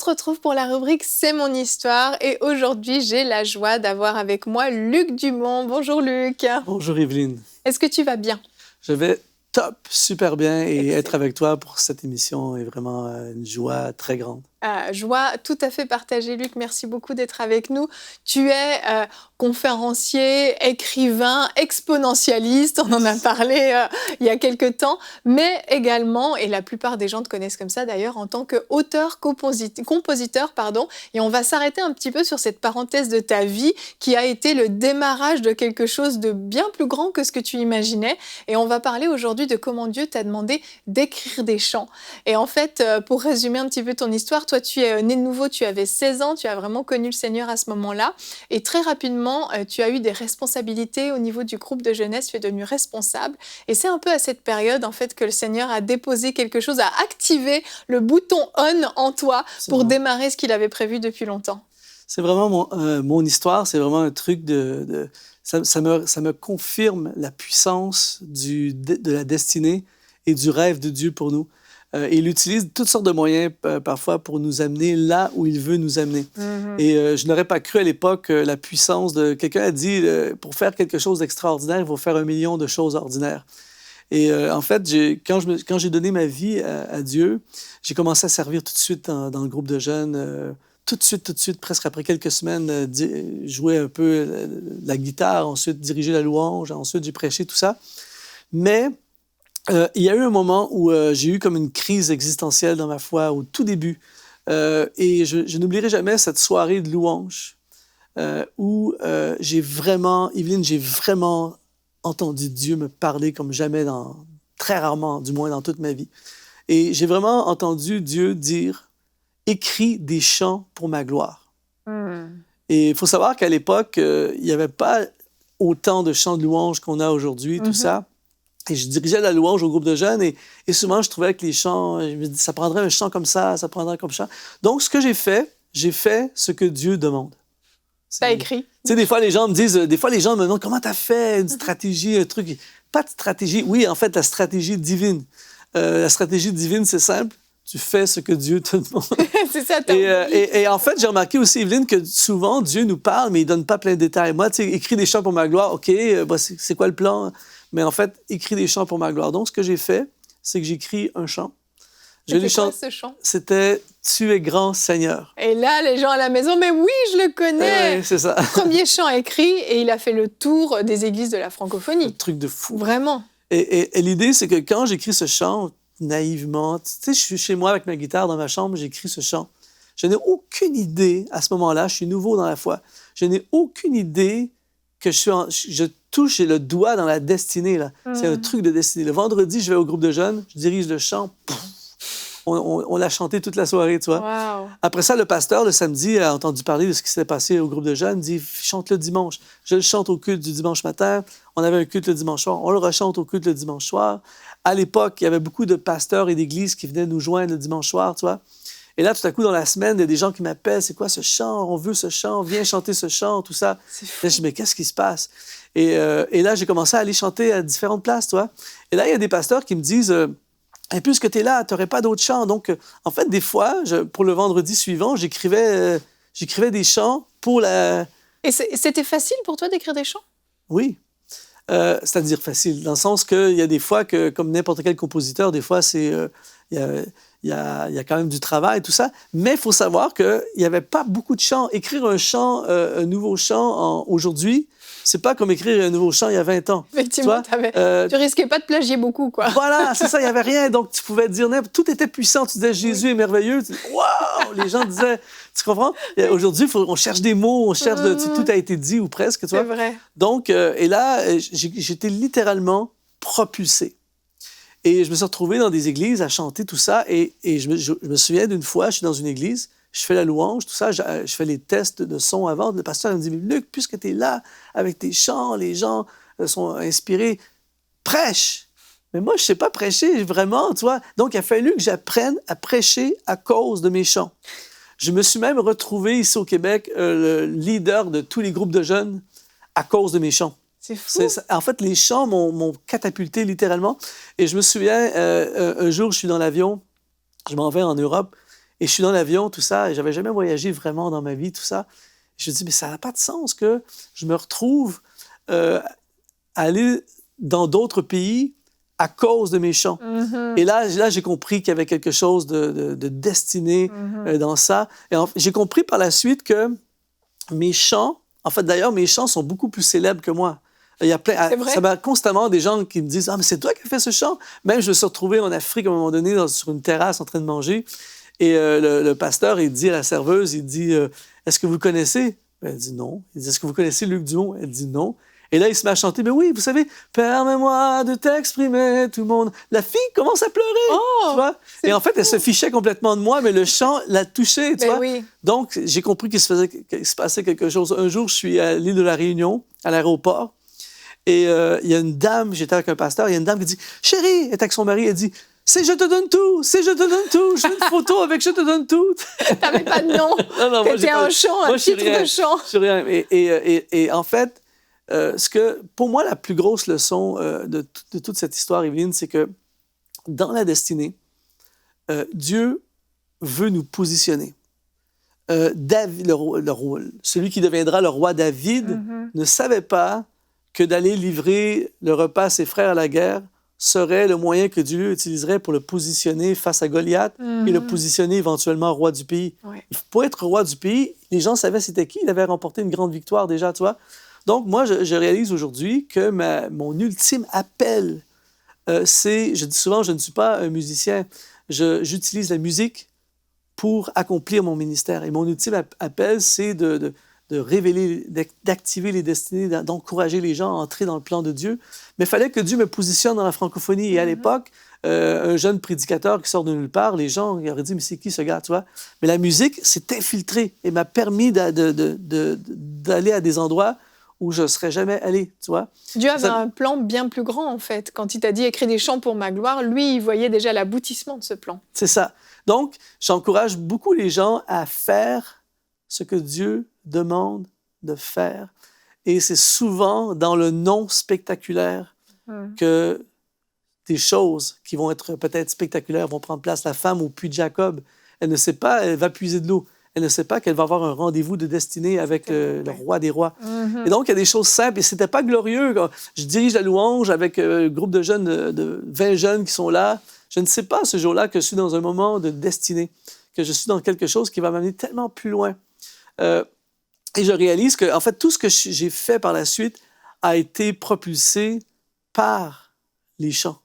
se retrouve pour la rubrique C'est mon histoire et aujourd'hui j'ai la joie d'avoir avec moi Luc Dumont. Bonjour Luc. Bonjour Evelyne. Est-ce que tu vas bien? Je vais top, super bien et Excellent. être avec toi pour cette émission est vraiment une joie très grande. Joie tout à fait partagée, Luc. Merci beaucoup d'être avec nous. Tu es conférencier, écrivain, exponentialiste. On en a parlé il y a quelque temps. Mais également, et la plupart des gens te connaissent comme ça d'ailleurs, en tant qu'auteur-compositeur. Et on va s'arrêter un petit peu sur cette parenthèse de ta vie qui a été le démarrage de quelque chose de bien plus grand que ce que tu imaginais. Et on va parler aujourd'hui de comment Dieu t'a demandé d'écrire des chants. Et en fait, pour résumer un petit peu ton histoire, toi, tu es né de nouveau, tu avais 16 ans, tu as vraiment connu le Seigneur à ce moment-là. Et très rapidement, tu as eu des responsabilités au niveau du groupe de jeunesse, tu es devenu responsable. Et c'est un peu à cette période, en fait, que le Seigneur a déposé quelque chose, a activé le bouton on en toi pour démarrer ce qu'il avait prévu depuis longtemps. C'est vraiment mon histoire, c'est vraiment un truc ça me confirme la puissance de la destinée et du rêve de Dieu pour nous. Il utilise toutes sortes de moyens parfois pour nous amener là où il veut nous amener. Mm-hmm. Et je n'aurais pas cru à l'époque la puissance de... Quelqu'un a dit, pour faire quelque chose d'extraordinaire, il faut faire 1 million de choses ordinaires. Et en fait, quand j'ai donné ma vie à Dieu, j'ai commencé à servir tout de suite dans le groupe de jeunes. Tout de suite, presque après quelques semaines, jouer un peu la guitare, ensuite diriger la louange, ensuite j'ai prêché, tout ça. Mais... il y a eu un moment où j'ai eu comme une crise existentielle dans ma foi au tout début. Et je n'oublierai jamais cette soirée de louange où Evelyne, j'ai vraiment entendu Dieu me parler comme jamais, très rarement, du moins dans toute ma vie. Et j'ai vraiment entendu Dieu dire « Écris des chants pour ma gloire ». Et il faut savoir qu'à l'époque, il n'y avait pas autant de chants de louange qu'on a aujourd'hui, tout ça. Et je dirigeais la louange au groupe de jeunes et souvent, je trouvais que les chants, je me dis, ça prendrait un chant comme ça prendrait comme ça. Donc, ce que j'ai fait ce que Dieu demande. T'as écrit. Tu sais, des fois, les gens me demandent, comment t'as fait une stratégie, un truc. Pas de stratégie. Oui, en fait, la stratégie divine. La stratégie divine, c'est simple. Tu fais ce que Dieu te demande. C'est ça, et en fait, j'ai remarqué aussi, Evelyne, que souvent, Dieu nous parle, mais il ne donne pas plein de détails. Moi, tu sais, écris des chants pour ma gloire, OK, c'est quoi le plan? Mais en fait, écris des chants pour ma gloire. Donc, ce que j'ai fait, c'est que j'écris un chant. C'était quoi ce chant? C'était « Tu es grand Seigneur ». Et là, les gens à la maison, mais oui, je le connais! C'est ça. Premier chant écrit, et il a fait le tour des églises de la francophonie. Un truc de fou. Vraiment. Et l'idée, c'est que quand j'écris ce chant, naïvement, tu sais, je suis chez moi avec ma guitare dans ma chambre, j'écris ce chant. Je n'ai aucune idée, à ce moment-là, je suis nouveau dans la foi, je n'ai aucune idée que je touche le doigt dans la destinée. Là. C'est un truc de destinée. Le vendredi, je vais au groupe de jeunes, je dirige le chant. On l'a chanté toute la soirée, tu vois. Wow. Après ça, le pasteur, le samedi, a entendu parler de ce qui s'était passé au groupe de jeunes. Il dit, chante le dimanche. Je le chante au culte du dimanche matin. On avait un culte le dimanche soir. On le rechante au culte le dimanche soir. À l'époque, il y avait beaucoup de pasteurs et d'églises qui venaient nous joindre le dimanche soir, tu vois. Et là, tout à coup, dans la semaine, il y a des gens qui m'appellent. C'est quoi ce chant? On veut ce chant. Viens chanter ce chant, tout ça. Là, je dis, mais qu'est-ce qui se passe? Et là, j'ai commencé à aller chanter à différentes places, tu vois. Et là, il y a des pasteurs qui me disent, et puisque tu es là, tu n'aurais pas d'autres chants. Donc, en fait, des fois, pour le vendredi suivant, j'écrivais des chants pour la... Et c'était facile pour toi d'écrire des chants? Oui. C'est-à-dire facile, dans le sens qu'il y a des fois que, comme n'importe quel compositeur, des fois, il y a quand même du travail, tout ça. Mais il faut savoir qu'il n'y avait pas beaucoup de chants. Écrire un chant, un nouveau chant aujourd'hui, c'est pas comme écrire un nouveau chant il y a 20 ans. Effectivement, tu risquais pas de plagier beaucoup, quoi. Voilà, c'est ça, il n'y avait rien. Donc, tu pouvais dire, tout était puissant. Tu disais, Jésus est merveilleux. Waouh! Les gens disaient, tu comprends? Oui. Aujourd'hui, on cherche des mots, on cherche tout a été dit ou presque, tu vois. C'est vrai. Donc, et là, j'étais littéralement propulsé. Et je me suis retrouvé dans des églises à chanter tout ça. Et je me souviens d'une fois, je suis dans une église, je fais la louange, tout ça, je fais les tests de son avant. Le pasteur me dit, mais Luc, puisque tu es là avec tes chants, les gens sont inspirés, prêche. Mais moi, je ne sais pas prêcher vraiment, tu vois. Donc, il a fallu que j'apprenne à prêcher à cause de mes chants. Je me suis même retrouvé ici au Québec le leader de tous les groupes de jeunes à cause de mes chants. C'est fou. En fait, les chants m'ont catapulté littéralement. Et je me souviens, un jour, je suis dans l'avion, je m'en vais en Europe, Et je suis dans l'avion, tout ça, et j'avais jamais voyagé vraiment dans ma vie, tout ça. Je me dis, mais ça n'a pas de sens que je me retrouve aller dans d'autres pays à cause de mes chants. Et là j'ai compris qu'il y avait quelque chose de destiné dans ça. Et j'ai compris par la suite que mes chants, en fait, d'ailleurs, mes chants sont beaucoup plus célèbres que moi. Il y a plein, ça m'a constamment des gens qui me disent « Ah, mais c'est toi qui as fait ce chant? » Même je me suis retrouvé en Afrique à un moment donné sur une terrasse en train de manger. Et le pasteur, il dit à la serveuse, il dit Est-ce que vous le connaissez? Elle dit non. Il dit Est-ce que vous connaissez Luc Dumont? Elle dit non. Et là, il se met à chanter Mais oui, vous savez, permets-moi de t'exprimer, tout le monde. La fille commence à pleurer. Oh, tu vois? Et en fait, elle se fichait complètement de moi, mais le chant l'a touchée. Tu vois? Oui. Donc, j'ai compris qu'il se passait quelque chose. Un jour, je suis à l'île de la Réunion, à l'aéroport. Et il y a une dame, j'étais avec un pasteur, il y a une dame qui dit « Chérie », elle est avec son mari, elle dit « C'est je te donne tout, c'est je te donne tout, je veux une photo avec je te donne tout. » T'avais pas de nom. Non, T'étais un chant, un titre de chant. Je suis rien. Et en fait, pour moi, la plus grosse leçon de toute cette histoire, Evelyne, c'est que dans la destinée, Dieu veut nous positionner. David, celui qui deviendra le roi David, ne savait pas que d'aller livrer le repas à ses frères à la guerre serait le moyen que Dieu utiliserait pour le positionner face à Goliath et le positionner éventuellement roi du pays. Ouais. Pour être roi du pays, les gens savaient c'était qui. Il avait remporté une grande victoire déjà, tu vois. Donc, moi, je réalise aujourd'hui que mon ultime appel, c'est, je dis souvent, je ne suis pas un musicien. J'utilise la musique pour accomplir mon ministère. Et mon ultime appel, c'est de révéler, d'activer les destinées, d'encourager les gens à entrer dans le plan de Dieu. Mais il fallait que Dieu me positionne dans la francophonie. Et à l'époque, un jeune prédicateur qui sort de nulle part, les gens ils auraient dit « Mais c'est qui ce gars? » Tu vois? Mais la musique s'est infiltrée et m'a permis d'aller à des endroits où je ne serais jamais allé, tu vois? Dieu avait un plan bien plus grand, en fait. Quand il t'a dit « Écris des chants pour ma gloire », lui, il voyait déjà l'aboutissement de ce plan. C'est ça. Donc, j'encourage beaucoup les gens à faire ce que Dieu demande de faire. Et c'est souvent dans le non spectaculaire que des choses qui vont être peut-être spectaculaires vont prendre place. La femme au puits de Jacob, elle ne sait pas, elle va puiser de l'eau. Elle ne sait pas qu'elle va avoir un rendez-vous de destinée avec le roi des rois. Et donc, il y a des choses simples. Et c'était pas glorieux. Je dirige la louange avec un groupe de jeunes, de 20 jeunes qui sont là. Je ne sais pas ce jour-là que je suis dans un moment de destinée, que je suis dans quelque chose qui va m'amener tellement plus loin. Et je réalise que, en fait, tout ce que j'ai fait par la suite a été propulsé par les chants.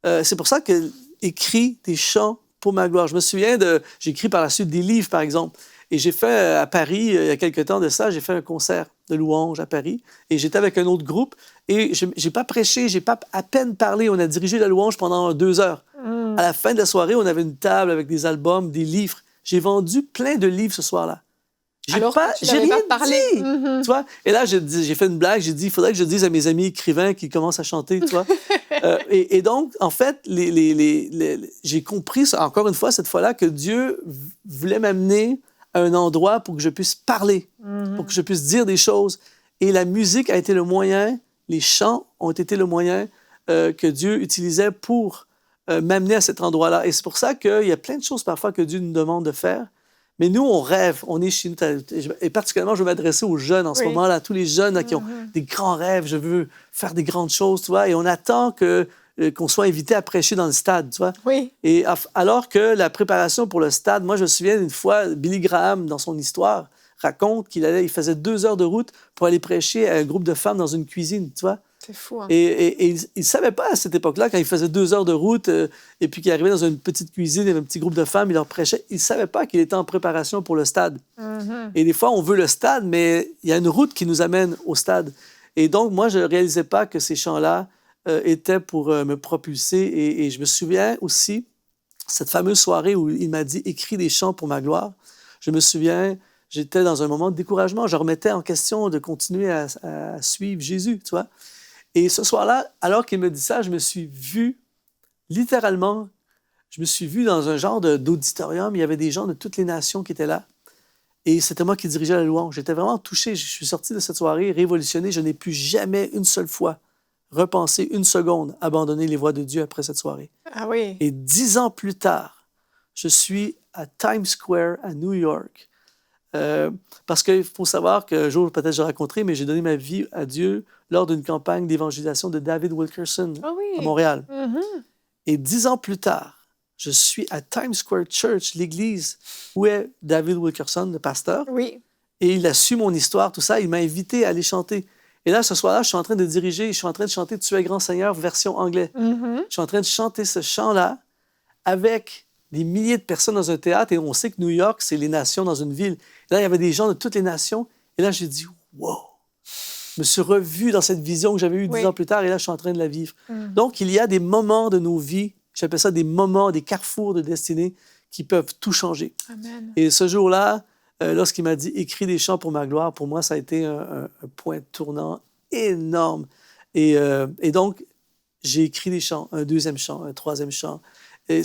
C'est pour ça que écrit des chants pour ma gloire. Je me souviens j'ai écrit par la suite des livres, par exemple. Et j'ai fait à Paris, il y a quelques temps de ça, j'ai fait un concert de louange à Paris. Et j'étais avec un autre groupe. Et j'ai pas prêché, j'ai pas à peine parlé. On a dirigé la louange pendant 2 heures. À la fin de la soirée, on avait une table avec des albums, des livres. J'ai vendu plein de livres ce soir-là. J'ai rien parlé. Tu vois? Et là, j'ai fait une blague. J'ai dit, il faudrait que je dise à mes amis écrivains qui commencent à chanter, tu vois? Et donc, en fait, j'ai compris, encore une fois, cette fois-là, que Dieu voulait m'amener à un endroit pour que je puisse parler, pour que je puisse dire des choses. Et la musique a été le moyen, les chants ont été le moyen que Dieu utilisait pour m'amener à cet endroit-là. Et c'est pour ça qu'il y a plein de choses parfois que Dieu nous demande de faire. Mais nous, on rêve, on est chez nous. Et particulièrement, je veux m'adresser aux jeunes en ce moment-là, tous les jeunes là, qui ont des grands rêves, je veux faire des grandes choses, tu vois, et on attend qu'on soit invité à prêcher dans le stade, tu vois. Oui. Et alors que la préparation pour le stade, moi, je me souviens d'une fois, Billy Graham, dans son histoire, raconte qu'il faisait 2 heures de route pour aller prêcher à un groupe de femmes dans une cuisine, tu vois. C'est fou, hein? Et il ne savait pas à cette époque-là, quand il faisait 2 heures de route et puis qu'il arrivait dans une petite cuisine, il y avait un petit groupe de femmes, il leur prêchait. Il ne savait pas qu'il était en préparation pour le stade. Et des fois, on veut le stade, mais il y a une route qui nous amène au stade. Et donc, moi, je ne réalisais pas que ces chants-là étaient pour me propulser. Et je me souviens aussi, cette fameuse soirée où il m'a dit « Écris des chants pour ma gloire ». Je me souviens, j'étais dans un moment de découragement. Je remettais en question de continuer à suivre Jésus, tu vois. Et ce soir-là, alors qu'il me dit ça, je me suis vu, littéralement, je me suis vu dans un genre d'auditorium. Il y avait des gens de toutes les nations qui étaient là. Et c'était moi qui dirigeais la louange. J'étais vraiment touché. Je suis sorti de cette soirée révolutionné. Je n'ai plus jamais une seule fois repensé une seconde abandonner les voies de Dieu après cette soirée. Ah oui. Et 10 ans plus tard, je suis à Times Square à New York. Parce qu'il faut savoir qu'un jour, peut-être je raconterai, mais j'ai donné ma vie à Dieu lors d'une campagne d'évangélisation de David Wilkerson à Montréal. Et 10 ans plus tard, je suis à Times Square Church, l'église où est David Wilkerson, le pasteur. Oui. Et il a su mon histoire, tout ça. Il m'a invité à aller chanter. Et là, ce soir-là, je suis en train de diriger, je suis en train de chanter « Tu es grand Seigneur » version anglais. Je suis en train de chanter ce chant-là avec des milliers de personnes dans un théâtre. Et on sait que New York, c'est les nations dans une ville. Et là, il y avait des gens de toutes les nations. Et là, j'ai dit « Wow ». Je me suis revu dans cette vision que j'avais eue 10 ans plus tard. Et là, je suis en train de la vivre. Donc, il y a des moments de nos vies, j'appelle ça des moments, des carrefours de destinée qui peuvent tout changer. Amen. Et ce jour-là, lorsqu'il m'a dit « Écris des chants pour ma gloire », pour moi, ça a été un point tournant énorme. Et donc, j'ai écrit des chants, un deuxième chant, un troisième chant. Et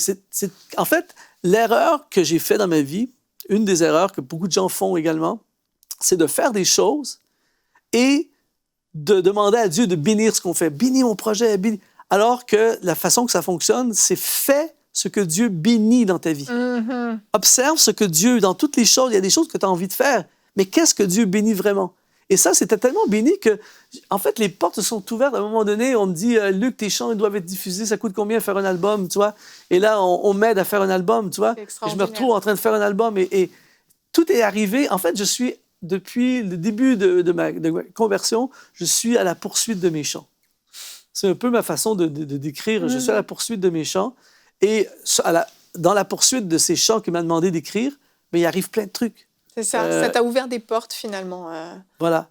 en fait, l'erreur que j'ai faite dans ma vie, une des erreurs que beaucoup de gens font également, c'est de faire des choses et de demander à Dieu de bénir ce qu'on fait. Bénis mon projet, bénis. Alors que la façon que ça fonctionne, c'est fais ce que Dieu bénit dans ta vie. Observe ce que Dieu, dans toutes les choses, il y a des choses que tu as envie de faire, mais qu'est-ce que Dieu bénit vraiment? Et ça, c'était tellement béni que, en fait, les portes se sont ouvertes. À un moment donné, on me dit « Luc, tes chants ils doivent être diffusés. Ça coûte combien faire un album, tu vois? » Et là, on m'aide à faire un album, tu vois? Et je me retrouve en train de faire un album et tout est arrivé. En fait, je suis, depuis le début de ma conversion, je suis à la poursuite de mes chants. C'est un peu ma façon de décrire. Je suis à la poursuite de mes chants. Et dans la poursuite de ces chants qu'il m'a demandé d'écrire, mais il arrive plein de trucs. C'est ça, ça t'a ouvert des portes finalement. Voilà.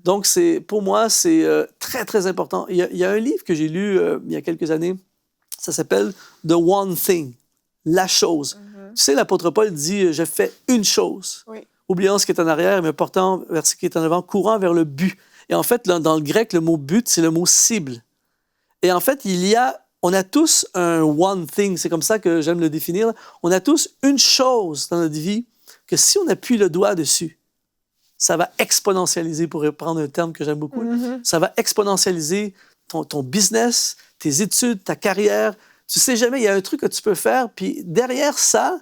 Donc, pour moi, c'est très, très important. Il y a un livre que j'ai lu il y a quelques années, ça s'appelle « The One Thing », la chose. Tu sais, l'apôtre Paul dit « Je fais une chose, oubliant ce qui est en arrière, mais portant vers ce qui est en avant, courant vers le but ». Et en fait, dans le grec, le mot « but », c'est le mot « cible ». Et en fait, on a tous un « one thing », c'est comme ça que j'aime le définir. On a tous une chose dans notre vie que si on appuie le doigt dessus, ça va exponentialiser, pour reprendre un terme que j'aime beaucoup, ça va exponentialiser ton business, tes études, ta carrière. Tu sais jamais, il y a un truc que tu peux faire, puis derrière ça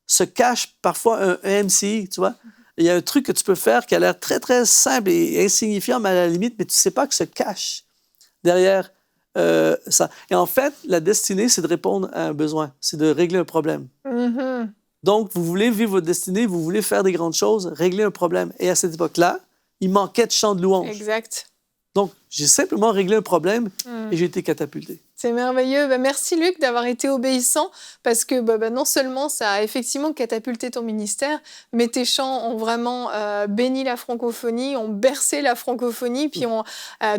se cache parfois un MCI, tu vois. Il y a un truc que tu peux faire qui a l'air très, très simple et insignifiant, mais à la limite, mais tu ne sais pas que se cache derrière ça. Et en fait, la destinée, c'est de répondre à un besoin, c'est de régler un problème. Donc, vous voulez vivre votre destinée, vous voulez faire des grandes choses, régler un problème. Et à cette époque-là, il manquait de chants de louange. Exact. Donc, j'ai simplement réglé un problème et j'ai été catapulté. C'est merveilleux. Merci Luc d'avoir été obéissant parce que non seulement ça a effectivement catapulté ton ministère, mais tes chants ont vraiment béni la francophonie, ont bercé la francophonie, puis ont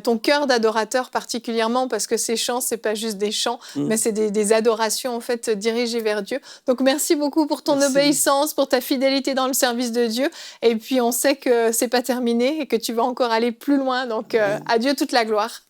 ton cœur d'adorateur particulièrement parce que ces chants, c'est pas juste des chants, mais c'est des adorations en fait dirigées vers Dieu. Donc merci beaucoup pour ton obéissance, pour ta fidélité dans le service de Dieu. Et puis on sait que c'est pas terminé et que tu vas encore aller plus loin. Donc à Dieu toute la gloire.